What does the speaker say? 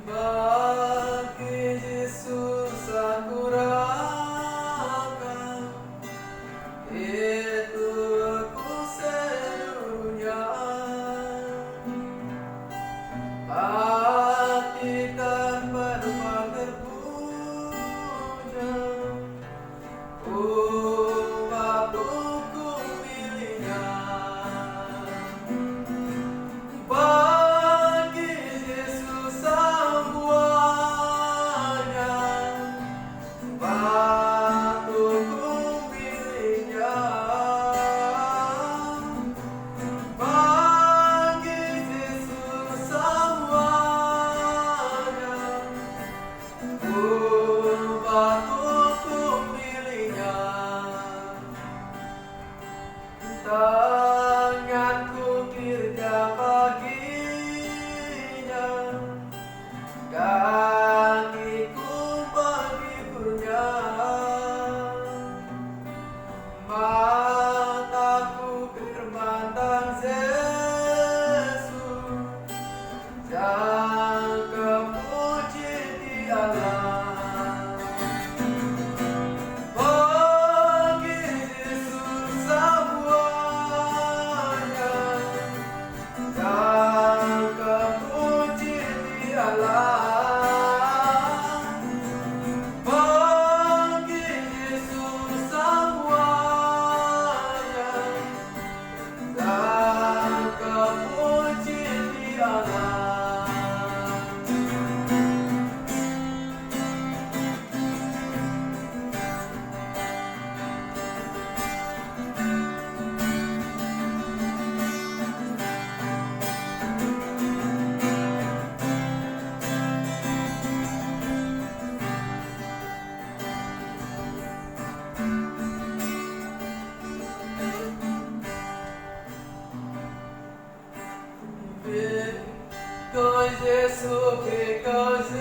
Bagi Yesus aku ragam, itu aku sedunia. Hati tanpa rupa terpuja, umatku miliknya. Bagi Yesus semuanya, batuku miliknya. Bagi Yesus semuanya, batuku miliknya. Tanganku kerja baginya, kakiku menghiburnya. Mataku firman Yesus, jangan puji Dialah. Bagi Yesus semuanya, jangan puji Dialah. Bagi Yesus semuanya, jangan puji Dialah. Because Yesus, because